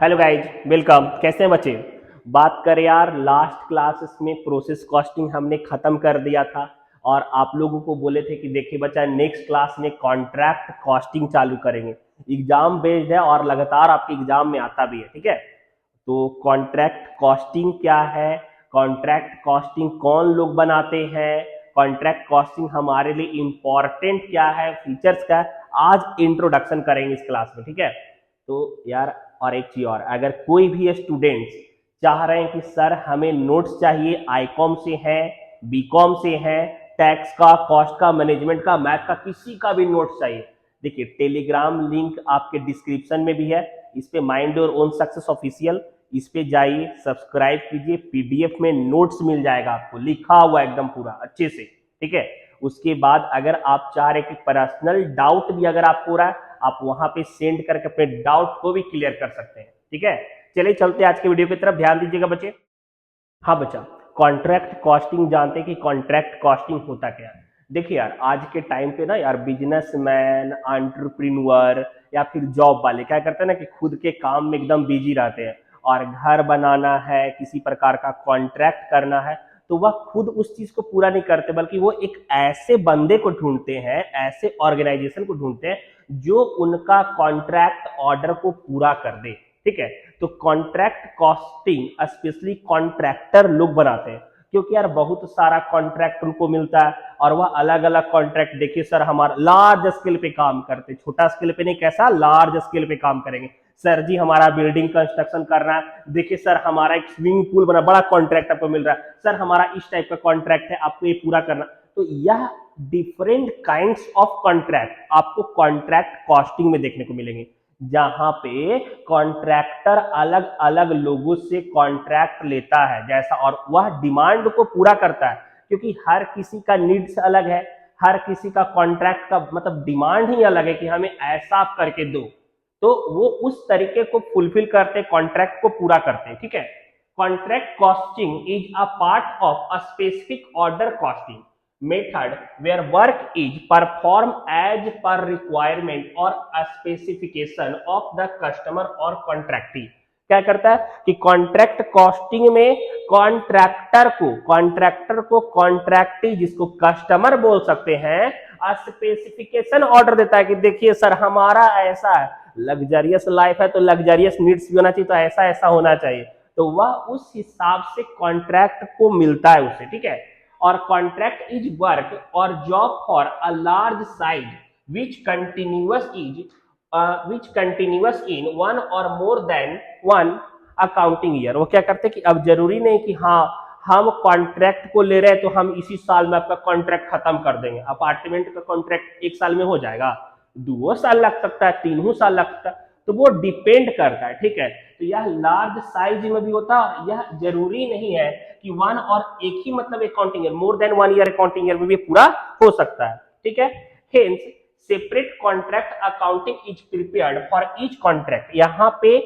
Hello guys, welcome. कैसे हैं बच्चे? बात करें यार, लास्ट क्लासेस में प्रोसेस कॉस्टिंग हमने खत्म कर दिया था और आप लोगों को बोले थे कि देखिए बच्चा, नेक्स्ट क्लास में कॉन्ट्रैक्ट कॉस्टिंग चालू करेंगे। एग्जाम बेस्ड है और लगातार आपके एग्जाम में आता भी है, ठीक है। तो कॉन्ट्रैक्ट कॉस्टिंग क्या है, कॉन्ट्रैक्ट कॉस्टिंग कौन लोग बनाते हैं, कॉन्ट्रैक्ट कॉस्टिंग हमारे लिए इंपॉर्टेंट क्या है, फीचर्स क्या है, आज इंट्रोडक्शन करेंगे इस क्लास में, ठीक है। तो यार, और एक चीज और, अगर कोई भी स्टूडेंट्स चाह रहे हैं कि सर हमें नोट्स चाहिए, आईकॉम से है, बीकॉम से है, टैक्स का, कॉस्ट का, मैनेजमेंट का, मैथ का, किसी का भी नोट्स चाहिए, देखिए टेलीग्राम लिंक आपके डिस्क्रिप्शन में भी है। इस पे mind your own success official, इस पे जाइए, सब्सक्राइब कीजिए, पीडीएफ में नोट्स मिल जाएगा आपको लिखा हुआ एकदम पूरा अच्छे से, ठीक है। उसके बाद अगर आप चाह रहे कि पर्सनल डाउट भी अगर आपको हो रहा है, आप वहां पे सेंड करके अपने डाउट को भी क्लियर कर सकते हैं, ठीक है। चलिए चलते हैं आज के वीडियो की तरफ, ध्यान दीजिएगा बच्चे। हाँ बच्चा, कॉन्ट्रैक्ट कॉस्टिंग जानते हैं कि कॉन्ट्रैक्ट कॉस्टिंग होता क्या है? देखिए यार, आज के टाइम पे ना यार, बिजनेसमैन, एंटरप्रेन्योर या फिर जॉब वाले क्या करते हैं ना कि खुद के काम में एकदम बिजी रहते हैं और घर बनाना है, किसी प्रकार का कॉन्ट्रैक्ट करना है, तो वह खुद उस चीज को पूरा नहीं करते, बल्कि वो एक ऐसे बंदे को ढूंढते हैं, ऐसे ऑर्गेनाइजेशन को ढूंढते हैं जो उनका कॉन्ट्रैक्ट ऑर्डर को पूरा कर दे, ठीक है। तो कॉन्ट्रैक्ट कॉस्टिंग स्पेशली कॉन्ट्रैक्टर लोग बनाते हैं, क्योंकि यार बहुत सारा कॉन्ट्रैक्ट उनको मिलता है और वह अलग अलग कॉन्ट्रैक्ट, देखिए सर हमारा लार्ज स्केल पे काम करते, छोटा स्केल पे नहीं, कैसा लार्ज स्केल पे काम करेंगे। सर जी हमारा बिल्डिंग कंस्ट्रक्शन करना है, देखिए सर हमारा एक स्विमिंग पूल बना, बड़ा कॉन्ट्रैक्ट आपको मिल रहा है, सर हमारा इस टाइप का कॉन्ट्रैक्ट है, आपको ये पूरा करना। तो यह डिफरेंट काइंड्स ऑफ कॉन्ट्रैक्ट आपको कॉन्ट्रैक्ट कॉस्टिंग में देखने को मिलेंगे, जहां पे कॉन्ट्रैक्टर अलग अलग लोगों से कॉन्ट्रैक्ट लेता है जैसा, और वह डिमांड को पूरा करता है, क्योंकि हर किसी का नीड्स अलग है, हर किसी का कॉन्ट्रैक्ट का मतलब डिमांड ही अलग है कि हमें ऐसा आप करके दो, तो वो उस तरीके को फुलफिल करते, कॉन्ट्रैक्ट को पूरा करते हैं, ठीक है। Contract costing is a part of a specific order costing method where work is performed as per requirement or a specification of the customer or contractee। क्या करता है कि कॉन्ट्रैक्ट कॉस्टिंग में कॉन्ट्रैक्टर को कॉन्ट्रैक्टी, जिसको कस्टमर बोल सकते हैं, स्पेसिफिकेशन ऑर्डर देता है कि देखिए सर हमारा ऐसा है, लग्जरियस लाइफ है तो लग्जरियस नीड्स भी होना चाहिए, तो ऐसा ऐसा होना चाहिए, तो वह उस हिसाब से कॉन्ट्रैक्ट को मिलता है उसे, ठीक है। और कॉन्ट्रैक्ट इज वर्क और job for a large size which continuous in one or more than one accounting year. वो क्या करते हैं कि अब जरूरी नहीं कि हाँ हम कॉन्ट्रैक्ट को ले रहे हैं तो हम इसी साल में आपका कॉन्ट्रैक्ट खत्म कर देंगे। अपार्टमेंट का कॉन्ट्रैक्ट एक साल में हो जाएगा, 2 साल लग सकता है, 3 साल लग सकता है, तो वो डिपेंड करता है, ठीक है। तो यह लार्ज साइज में भी होता है, यह जरूरी नहीं है कि वन और एक ही मतलब accounting year, more than 1 year accounting year में भी पूरा हो सकता है, ठीक है। Hence separate contract accounting is prepared for each contract. यहाँ पे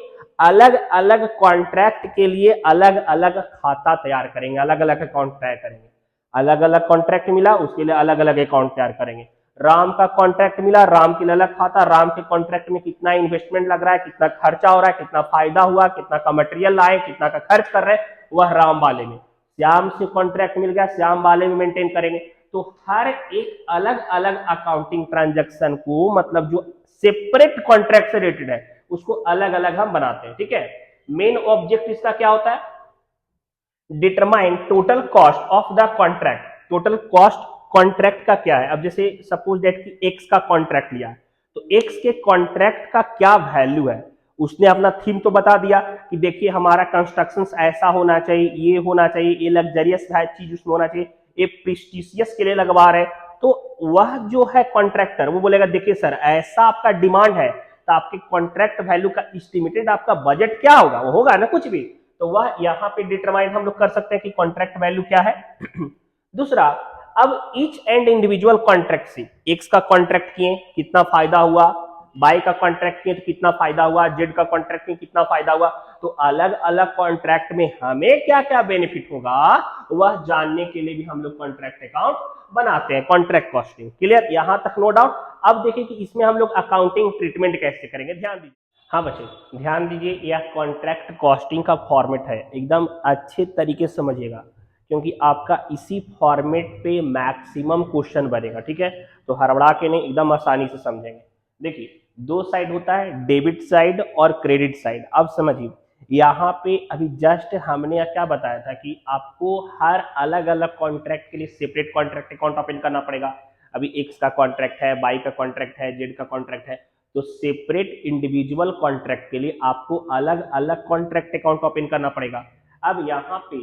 अलग अलग कॉन्ट्रैक्ट के लिए अलग अलग खाता तैयार करेंगे, अलग अलग अकाउंट तैयार करेंगे। अलग अलग कॉन्ट्रैक्ट मिला उसके लिए अलग अलग अकाउंट तैयार करेंगे। राम का कॉन्ट्रैक्ट मिला, राम के लिए अलग खाता, राम के कॉन्ट्रैक्ट में कितना इन्वेस्टमेंट लग रहा है, कितना खर्चा हो रहा है, कितना फायदा हुआ, कितना का मटेरियल लाए, कितना का खर्च कर रहे हैं, वह राम वाले में। श्याम से कॉन्ट्रैक्ट मिल गया, श्याम वाले में मेंटेन करेंगे। तो हर एक अलग अलग अकाउंटिंग ट्रांजैक्शन को, मतलब जो सेपरेट कॉन्ट्रैक्ट से रिलेटेड है, उसको अलग अलग हम बनाते हैं, ठीक है। मेन ऑब्जेक्ट इसका क्या होता है? Determine total cost of the contract. Total cost contract का क्या है? अब जैसे सपोज दैट कि एक्स का कॉन्ट्रैक्ट लिया, तो एक्स के कॉन्ट्रैक्ट का क्या वैल्यू है, उसने अपना थीम तो बता दिया कि देखिए हमारा कंस्ट्रक्शन ऐसा होना चाहिए, ये होना चाहिए, ये लग्जरियस चीज उसमें होना चाहिए, ये प्रेस्टिजियस के लिए लगवा रहे, तो वह जो है कॉन्ट्रैक्टर वो बोलेगा देखिए सर ऐसा आपका डिमांड है, तो आपके कॉन्ट्रैक्ट वैल्यू का एस्टिमेटेड आपका बजट क्या होगा, वो होगा ना कुछ भी, तो वह यहाँ पे डिटरमाइन हम लोग कर सकते हैं कि कॉन्ट्रैक्ट वैल्यू क्या है। दूसरा, अब ईच एंड इंडिविजुअल कॉन्ट्रैक्ट से, एक्स का कॉन्ट्रैक्ट किए कितना फायदा हुआ, बाई का कॉन्ट्रैक्ट किए तो कितना फायदा हुआ, जेड का कॉन्ट्रैक्ट किए कितना फायदा हुआ, तो अलग अलग कॉन्ट्रैक्ट में हमें क्या क्या बेनिफिट होगा वह जानने के लिए भी हम लोग कॉन्ट्रैक्ट अकाउंट बनाते हैं, कॉन्ट्रैक्ट कॉस्टिंग। क्लियर? यहां तक नो डाउट। अब देखिए कि इसमें हम लोग अकाउंटिंग ट्रीटमेंट कैसे करेंगे, ध्यान दीजिए। हाँ बच्चे ध्यान दीजिए, यह कॉन्ट्रैक्ट कॉस्टिंग का फॉर्मेट है, एकदम अच्छे तरीके से समझिएगा, क्योंकि आपका इसी फॉर्मेट पे मैक्सिमम क्वेश्चन बनेगा। ठीक है, तो हड़बड़ा के नहीं, एकदम आसानी से समझेंगे। देखिए दो साइड होता है, डेबिट साइड और क्रेडिट साइड। अब समझिए यहाँ पे अभी जस्ट हमने क्या बताया था कि आपको हर अलग अलग कॉन्ट्रैक्ट के लिए सेपरेट कॉन्ट्रैक्ट अकाउंट ओपन करना पड़ेगा। अभी एक्स का कॉन्ट्रैक्ट है, वाई का कॉन्ट्रैक्ट है, जेड का कॉन्ट्रैक्ट है, तो सेपरेट इंडिविजुअल कॉन्ट्रैक्ट के लिए आपको अलग अलग कॉन्ट्रैक्ट अकाउंट ओपन करना पड़ेगा। अब यहाँ पे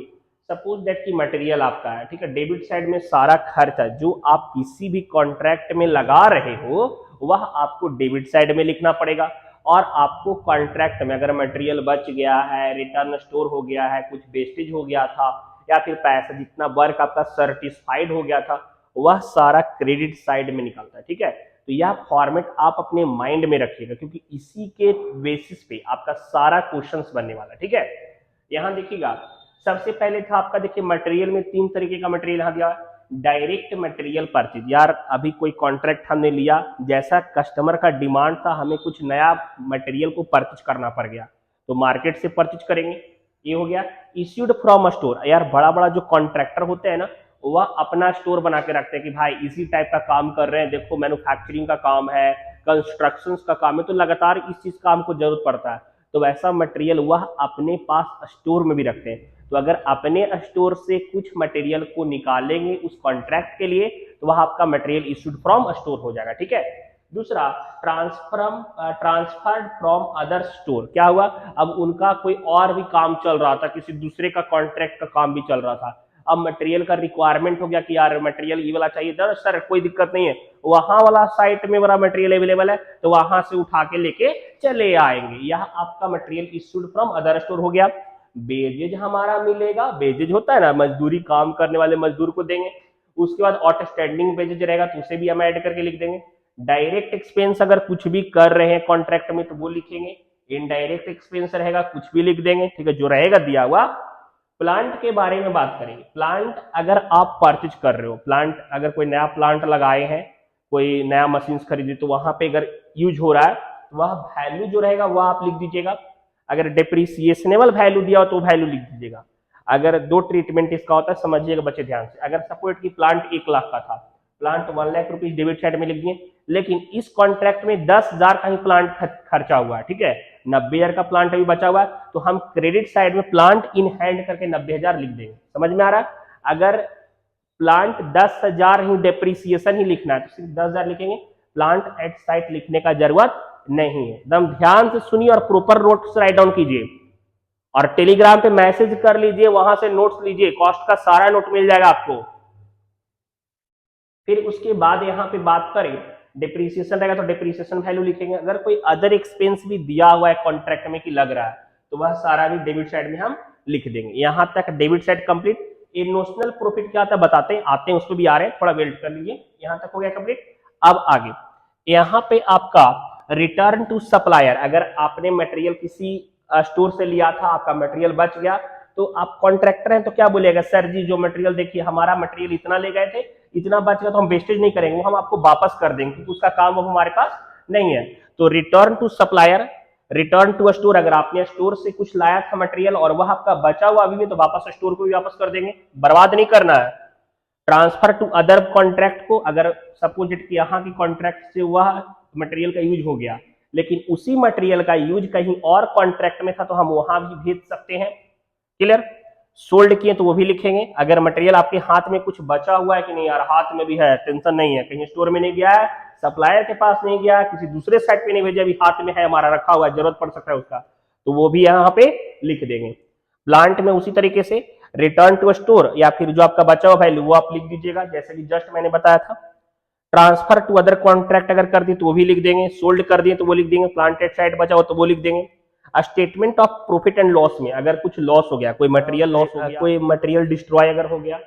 सपोज दैट कि मटेरियल आपका है, ठीक है, डेबिट साइड में सारा खर्चा जो आप किसी भी कॉन्ट्रैक्ट में लगा रहे हो वह आपको डेबिट साइड में लिखना पड़ेगा। और आपको कॉन्ट्रैक्ट में अगर मटेरियल बच गया है, रिटर्न स्टोर हो गया है, कुछ वेस्टेज हो गया था, या फिर पैसा जितना वर्क आपका सर्टिस्फाइड हो गया था, वह सारा क्रेडिट साइड में निकलता है। ठीक है, तो यह फॉर्मेट आप अपने माइंड में रखिएगा, क्योंकि इसी के बेसिस पे आपका सारा क्वेश्चंस बनने वाला है। ठीक है, यहां देखिएगा सबसे पहले था आपका, देखिए मटेरियल में तीन तरीके का मटेरियल यहां दिया। डायरेक्ट मटेरियल परचेज, यार अभी कोई कॉन्ट्रैक्ट हमने लिया, जैसा कस्टमर का डिमांड था हमें कुछ नया मटेरियल को परचेज करना पड़ गया, तो मार्केट से परचेज करेंगे, ये हो गया। इश्यूड फ्रॉम स्टोर, यार बड़ा बड़ा जो कॉन्ट्रैक्टर होते हैं ना, वह अपना स्टोर बना के रखते हैं कि भाई इसी टाइप का काम कर रहे हैं, देखो मैन्युफैक्चरिंग का काम है, कंस्ट्रक्शन का काम है, तो लगातार इस चीज का हमको जरूरत पड़ता है, तो वैसा मटेरियल वह अपने पास स्टोर में भी रखते हैं। तो अगर अपने स्टोर से कुछ मटेरियल को निकालेंगे उस कॉन्ट्रैक्ट के लिए, तो वह आपका मटेरियल इश्यूड फ्रॉम स्टोर हो जाएगा। ठीक है, दूसरा ट्रांसफर्ड फ्रॉम अदर स्टोर, क्या हुआ, अब उनका कोई और भी काम चल रहा था, किसी दूसरे का कॉन्ट्रैक्ट का काम भी चल रहा था, अब मटेरियल का रिक्वायरमेंट हो गया कि यार मटेरियल ये वाला चाहिए था, सर कोई दिक्कत नहीं है, वहां वाला साइट में बड़ा मटेरियल अवेलेबल है, तो वहां से उठा के लेके चले आएंगे, यह आपका material issued from other store हो गया। बेजेज हमारा मिलेगा, बेजेज होता है ना, मजदूरी काम करने वाले मजदूर को देंगे। उसके बाद आउटस्टैंडिंग बेजेज रहेगा, तो उसे भी हम ऐड करके लिख देंगे। डायरेक्ट एक्सपेंस अगर कुछ भी कर रहे हैं कॉन्ट्रैक्ट में तो वो लिखेंगे। इनडायरेक्ट एक्सपेंस रहेगा, कुछ भी लिख देंगे। ठीक है, जो रहेगा दिया हुआ। प्लांट के बारे में बात करेंगे, प्लांट अगर आप परचेज कर रहे हो, प्लांट अगर कोई नया प्लांट लगाए हैं, कोई नया मशीन खरीदी, तो वहां पे अगर यूज हो रहा है तो वह वैल्यू जो रहेगा वह आप लिख दीजिएगा। अगर डिप्रिसिएशनेबल वैल्यू दिया हो तो वैल्यू लिख दीजिएगा। अगर दो ट्रीटमेंट इसका होता है, समझिएगा बच्चे ध्यान से, अगर सपोर्ट की प्लांट 1 लाख का था, plant 1 lakh rupees debit side में लिख दिए, लेकिन इस कॉन्ट्रैक्ट में 10,000 का ही प्लांट खर्चा हुआ है, ठीक है, 90,000 का प्लांट अभी बचा हुआ है, तो हम क्रेडिट साइड में प्लांट इन हैंड करके 90,000 लिख देंगे। समझ में आ रहा है? अगर प्लांट 10,000 ही डेप्रिसिएशन ही लिखना है तो सिर्फ 10,000 लिखेंगे, प्लांट एट साइट लिखने का जरूरत नहीं है। एकदम ध्यान से सुनिए और प्रॉपर नोट्स राइट डाउन कीजिए, और टेलीग्राम पे मैसेज कर लीजिए, वहां से नोट्स लीजिए, कॉस्ट का सारा नोट मिल जाएगा आपको। फिर उसके बाद यहाँ पे बात करें, डिप्रिसिएशन रहेगा तो डिप्रिसिएशन वैल्यू लिखेंगे। अगर कोई अदर एक्सपेंस भी दिया हुआ है कॉन्ट्रैक्ट में कि लग रहा है, तो वह सारा भी डेबिट साइड में हम लिख देंगे। यहां तक डेबिट साइड कंप्लीट। ये नोशनल प्रॉफिट क्या आता है बताते हैं, आते हैं, उसको भी आ रहे हैं, थोड़ा वेट कर लीजिए। यहां तक हो गया कंप्लीट। अब आगे यहाँ पे आपका रिटर्न टू सप्लायर, अगर आपने मटेरियल किसी स्टोर से लिया था, आपका मटेरियल बच गया, तो आप कॉन्ट्रैक्टर हैं तो क्या बोलेगा, सर जी जो मटेरियल देखिए हमारा मटेरियल इतना ले गए थे, इतना बच गया तो हम वेस्टेज नहीं करेंगे, वो हम आपको वापस कर देंगे क्योंकि उसका काम अब हमारे पास नहीं है। तो return to supplier, return to store, अगर आपने स्टोर से कुछ लाया था मटेरियल और वह आपका बचा हुआ अभी भी, तो वापस स्टोर को भी वापस कर देंगे, बर्बाद नहीं करना है। ट्रांसफर टू अदर कॉन्ट्रैक्ट को, अगर सपोज इट कि यहाँ की कॉन्ट्रैक्ट से वह मटेरियल का यूज हो गया, लेकिन उसी मटेरियल का यूज कहीं और कॉन्ट्रैक्ट में था, तो हम वहां भी भेज सकते हैं। क्लियर? सोल्ड किए तो वो भी लिखेंगे। अगर मटेरियल आपके हाथ में कुछ बचा हुआ है कि नहीं, यार हाथ में भी है, टेंशन नहीं है, कहीं स्टोर में नहीं गया है, सप्लायर के पास नहीं गया, किसी दूसरे साइट पे नहीं भेजा, अभी हाथ में है हमारा, रखा हुआ है, जरूरत पड़ सकता है उसका, तो वो भी यहाँ पे लिख देंगे। प्लांट में उसी तरीके से रिटर्न टू स्टोर, या फिर जो आपका बचा हुआ वैल्यू वो आप लिख दीजिएगा, जैसे कि जस्ट मैंने बताया था। ट्रांसफर टू अदर कॉन्ट्रैक्ट अगर कर दी तो वो भी लिख देंगे, सोल्ड कर दिए तो वो लिख देंगे, प्लांटेड साइड बचा हो तो वो लिख देंगे। Statement of profit and loss में अगर कुछ लॉस हो गया, कोई मटेरियल लॉस हो गया, कोई मटेरियल डिस्ट्रॉय अगर हो गया,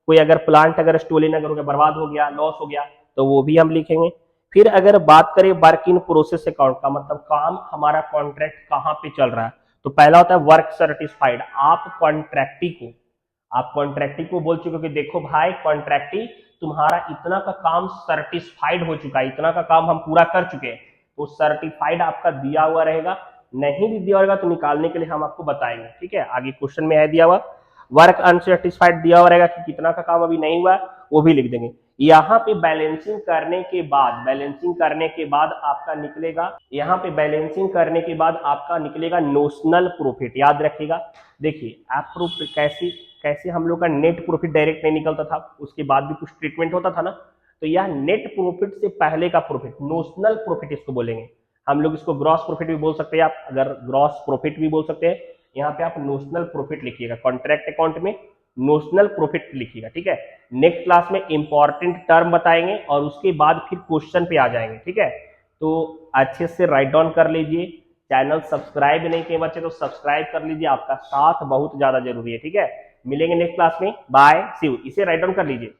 कोई अगर प्लांट अगर स्टोलन अगर हो गया, बर्बाद हो गया, लॉस हो गया, तो वो भी हम लिखेंगे। फिर अगर बात करें वर्क इन प्रोसेस अकाउंट का, मतलब काम हमारा कॉन्ट्रैक्ट कहाँ पे चल रहा है, तो पहला होता है वर्क सर्टिस्फाइड। आप कॉन्ट्रैक्टी को बोल चुके हो कि देखो भाई कॉन्ट्रैक्टी, तुम्हारा इतना का काम सर्टिस्फाइड हो चुका है, इतना का काम हम पूरा कर चुके हैं, तो सर्टिफाइड आपका दिया हुआ रहेगा। नहीं भी दिया होगा तो निकालने के लिए हम आपको बताएंगे, ठीक है। आगे क्वेश्चन में है दिया हुआ वर्क अनसेटिस्फाइड दिया हुआ रहेगा कि कितना का काम अभी नहीं हुआ, वो भी लिख देंगे। यहाँ पे बैलेंसिंग करने के बाद, बैलेंसिंग करने के बाद आपका निकलेगा, यहाँ पे बैलेंसिंग करने के बाद आपका निकलेगा नोशनल प्रॉफिट। याद रखिएगा, देखिए आप कैसे कैसे हम लोग का नेट प्रॉफिट डायरेक्ट नहीं निकलता था, उसके बाद भी कुछ ट्रीटमेंट होता था ना, तो यह नेट प्रॉफिट से पहले का प्रॉफिट, नोशनल प्रॉफिट इसको बोलेंगे हम लोग। इसको ग्रॉस प्रॉफिट भी बोल सकते हैं आप, अगर ग्रॉस प्रॉफिट भी बोल सकते हैं। यहाँ पे आप नोशनल प्रॉफिट लिखिएगा, कॉन्ट्रैक्ट अकाउंट में नोशनल प्रॉफिट लिखिएगा, ठीक है। नेक्स्ट क्लास में इंपॉर्टेंट टर्म बताएंगे और उसके बाद फिर क्वेश्चन पे आ जाएंगे, ठीक है। तो अच्छे से राइट डाउन कर लीजिए। चैनल सब्सक्राइब नहीं किए बच्चे तो सब्सक्राइब कर लीजिए, आपका साथ बहुत ज्यादा जरूरी है, ठीक है। मिलेंगे नेक्स्ट क्लास में, बाय, सी यू। इसे राइट डाउन कर लीजिए।